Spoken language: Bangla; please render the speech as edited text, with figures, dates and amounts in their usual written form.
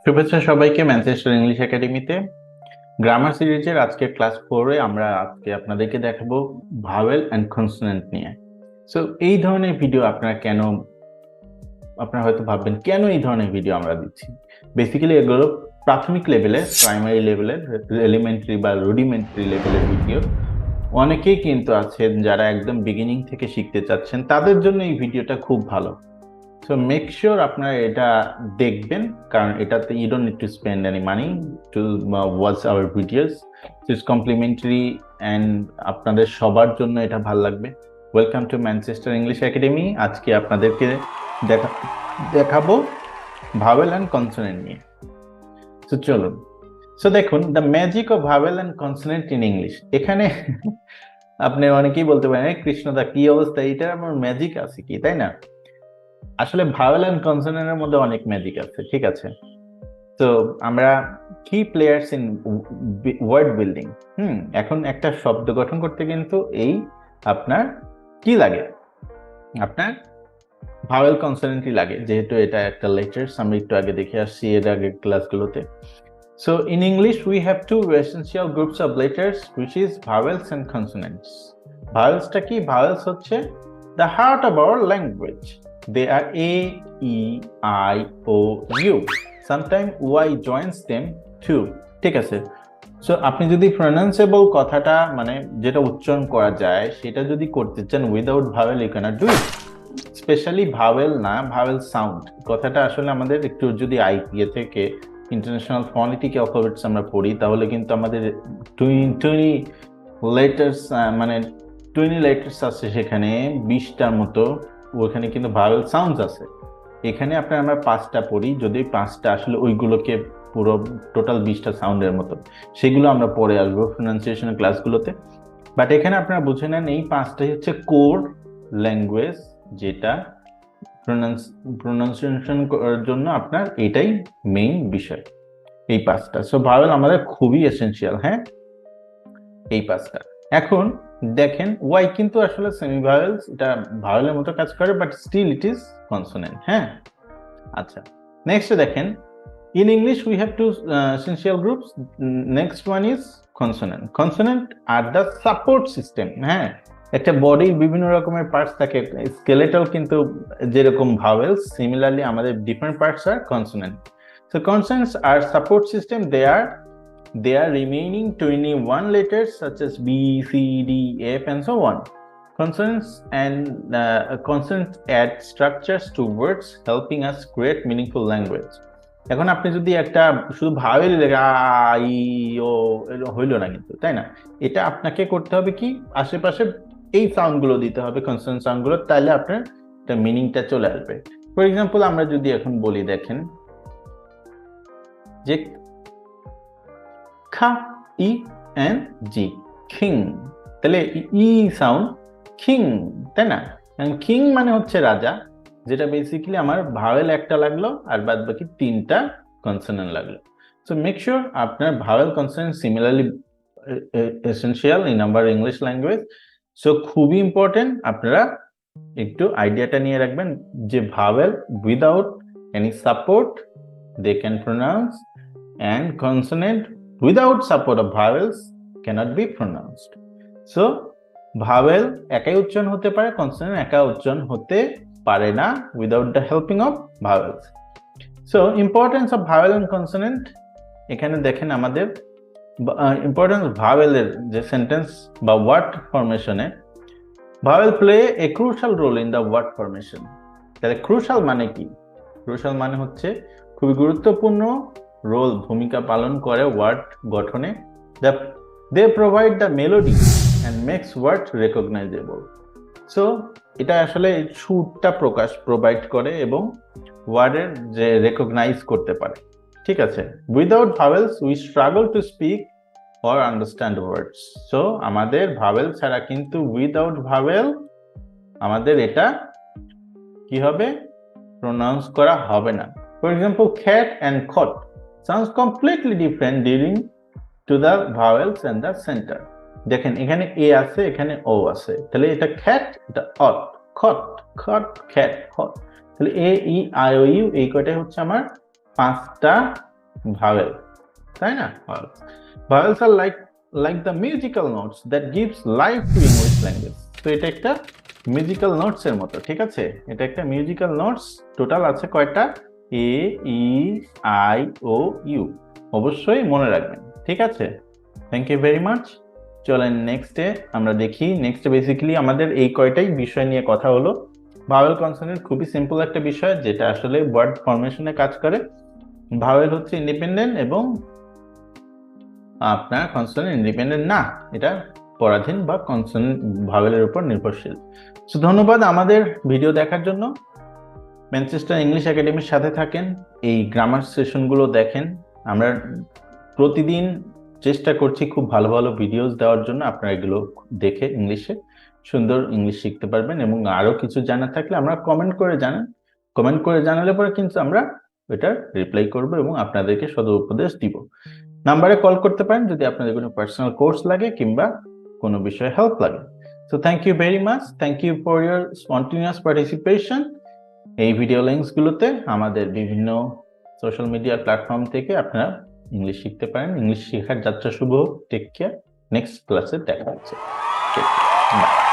শুভেচ্ছা সবাইকে ম্যানচেস্টার ইংলিশ একাডেমিতে। গ্রামার সিরিজের আজকে ক্লাস 4-এ আমরা আজকে আপনাদেরকে দেখাবো ভাওয়েল অ্যান্ড কনসোনেন্ট নিয়ে। সো এই ধরনের ভিডিও আপনারা হয়তো ভাববেন কেন এই ধরনের ভিডিও আমরা দিচ্ছি। বেসিক্যালি এগুলো প্রাথমিক লেভেলের, প্রাইমারি লেভেলের, এলিমেন্টারি বা রুডিমেন্টারি লেভেলের ভিডিও। অনেকেই কিন্তু আছেন যারা একদম বিগিনিং থেকে শিখতে চাচ্ছেন, তাদের জন্য এই ভিডিওটা খুব ভালো। সো মেক শিওর আপনারা এটা দেখবেন, কারণ এটাতে you don't need to spend any money to watch our videos. It's complimentary and আপনাদের সবার জন্য এটা ভালো লাগবে। Welcome to Manchester English Academy. আজকে আপনাদেরকে দেখাবো ভাওয়েল অ্যান্ড কনসোনেন্ট নিয়ে। সো চলুন। সো দেখুন, the magic of vowel and consonant in English. এখানে আপনি অনেকেই বলতে পারেন, কৃষ্ণদা কি অবস্থা, এটার আমার ম্যাজিক আছে কি, তাই না? আসলে ভাওয়েল এন্ড কনসোনেন্টের মধ্যে অনেক ম্যাজিক আছে, ঠিক আছে। তো আমরা কি প্লেয়ার্স ইন ওয়ার্ড বিল্ডিং। এখন একটা শব্দ গঠন করতে কিন্তু এই আপনার কি লাগে, আপনার ভাওয়েল কনসোনেন্টই লাগে, যেহেতু এটা একটা লেটার্স। আমরা একটু আগে দেখে আসছি এর আগে ক্লাসগুলোতে। So in English we have two essential groups of letters which is vowels and consonants. ভাওয়েলসটা কি? ভাওয়েলস হচ্ছে the heart of our language. They are A, E, I, O, U. Sometimes Y joins them too. ঠিক আছে। সো আপনি যদি প্রনাউন্সেবল কথাটা, মানে যেটা উচ্চারণ করা যায়, সেটা যদি করতে চান without vowel, you can't do it. Specially vowel না, ভাওয়েল সাউন্ড কথাটা আসলে আমাদের একটু, যদি আইপিএ থেকে ইন্টারন্যাশনাল ফনেটিক অ্যালফাবেটস আমরা পড়ি, তাহলে কিন্তু আমাদের 20 লেটার্স, মানে 20 লেটার্স আছে, সেখানে 20টার মতো ওখানে কিন্তু ভাওয়েল সাউন্ডস আছে। এখানে আমরা 5টা পড়ি, যদি 5টা আসলে ওইগুলোকে পুরো টোটাল 20টা সাউন্ডের মতো, সেগুলো আমরা পরে আসবো প্রনাউন্সিয়েশন ক্লাসগুলোতে। বাট এখানে আপনারা বুঝে নেন এই 5টাই হচ্ছে কোর ল্যাঙ্গুয়েজ, যেটা প্রনাউন্সিয়েশন করার জন্য আপনার এটাই মেইন বিষয়, এই 5টা। সো ভাওয়েল আমাদের খুবই এসেনশিয়াল, হ্যাঁ, এই 5টা। এখন দেখেন ওয়াই কিন্তু আসলে সেমি ভাওয়েলস, এটা ভাওয়েলের মতো কাজ করে, but still it is consonant. হ্যাঁ, আচ্ছা, নেক্সট দেখেন, in English we have two essential groups. Next one is consonant. Consonant আর দ্য সাপোর্ট সিস্টেম। হ্যাঁ, একটা বডির বিভিন্ন রকমের পার্টস থাকে, স্কেলেটাল কিন্তু যেরকম ভাওয়েলস, সিমিলারলি আমাদের ডিফারেন্ট পার্টস আর কনসোনেন্ট। সো কনসোনেন্টস আর support system, they are remaining 21 letters such as B, C, D, F and so on. Consonants add structures to words, helping us create meaningful language. এখন আপনি যদি একটা শুধু ভাওয়েল আই ও হইলো না কিন্তু, তাই না? এটা আপনাকে করতে হবে কি, আশেপাশে এই সাউন্ডগুলো দিতে হবে, কনসোনেন্ট সাউন্ডগুলো, তাহলে আপনার একটা মিনিংটা চলে আসবে। ফর এক্সাম্পল আমরা যদি এখন বলি, দেখেন যে খা, ই এন্ড জি, কিং, তাহলে ই সাউন্ড কিং, তাই না? কিং মানে হচ্ছে রাজা, যেটা বেসিক্যালি আমার ভাওয়েল একটা লাগলো আর বাদ বাকি 3টা কনসোনেন্ট লাগলো। সো মেক শিওর আপনার vowel consonant similarly essential in our English language. So খুবই ইম্পর্টেন্ট, আপনারা একটু আইডিয়াটা নিয়ে রাখবেন যে vowel without any support they can pronounce, and consonant without support of vowels cannot be pronounced. So vowel একাই উচ্চারণ হতে পারে, consonant একা উচ্চারণ হতে পারে না without the helping of vowels. So importance of vowel and consonant, এখানে দেখেন আমাদের ইম্পর্টেন্স ভাওয়েলের যে সেন্টেন্স বা ওয়ার্ড ফরমেশনে, vowel play a crucial role in the word formation. তাহলে ক্রুশাল মানে কি? ক্রুশাল মানে হচ্ছে খুবই গুরুত্বপূর্ণ রোল, ভূমিকা পালন করে ওয়ার্ড গঠনে। They provide the melody and makes word recognisable. So এটা আসলে সুরটা প্রোভাইড করে এবং ওয়ার্ডের যে রেকগনাইজ করতে পারে, ঠিক আছে। Without vowels we struggle to speak or understand words. So আমাদের ভাওয়েল ছাড়া কিন্তু, উইদাউট ভাওয়েল আমাদের এটা কি হবে, প্রোনাউন্স করা হবে না। For example cat and cot sounds completely different during to the vowels and the center. দেখেন এখানে এ আছে, এখানে ও আছে, তাহলে এটা cat, এটা ot, cot, cat, hot। তাহলে এ ই আই ও ইউ এই কয়টাই হচ্ছে আমার 5টা ভাওয়েল, তাই না? ভাওয়েলস আর like the musical notes that gives life to English language. তো এটা একটা মিউজিক্যাল নোটস এর মতো, ঠিক আছে? এটা একটা মিউজিক্যাল নোটস। টোটাল আছে কয়টা? A E I O U. অবশ্যই মনে রাখবেন, ঠিক আছে? Thank you very much. চলেন নেক্সটে আমরা দেখি। নেক্সটে বেসিক্যালি আমাদের এই কয়টাই বিষয় নিয়ে কথা হলো। ভাওয়েল কনসোনেন্ট খুবই সিম্পল একটা বিষয়, যেটা আসলে ওয়ার্ড ফরমেশনে কাজ করে। ভাওয়েল হচ্ছে ইন্ডিপেন্ডেন্ট এবং আপনার কনসোনেন্ট ইন্ডিপেন্ডেন্ট না, এটা পরাধীন বা কনসোনেন্ট ভাওয়েলের উপর নির্ভরশীল। সো ধন্যবাদ আমাদের ভিডিও দেখার জন্য। ম্যানচেস্টার ইংলিশ একাডেমির সাথে থাকেন, এই গ্রামার সেশনগুলো দেখেন। আমরা প্রতিদিন চেষ্টা করছি খুব ভালো ভালো ভিডিওস দেওয়ার জন্য। আপনারা এগুলো দেখে ইংলিশে সুন্দর ইংলিশ শিখতে পারবেন, এবং আরো কিছু জানা থাকলে আমরা কমেন্ট করে জানান। কমেন্ট করে জানালে পরে কিন্তু আমরা এটার রিপ্লাই করব এবং আপনাদেরকে সদুপদেশ উপদেশ দিব। নাম্বারে কল করতে পারেন যদি আপনাদের কোনো পার্সোনাল কোর্স লাগে কিংবা কোনো বিষয়ে হেল্প লাগে। So thank you very much, thank you for your spontaneous participation. এই ভিডিও লিঙ্কস গুলোতে আমাদের বিভিন্ন সোশ্যাল মিডিয়া প্ল্যাটফর্ম থেকে আপনারা ইংলিশ শিখতে পারেন। ইংলিশ শেখার যাত্রা শুভ হোক। Take care. নেক্সট ক্লাসে দেখা হচ্ছে। বাই।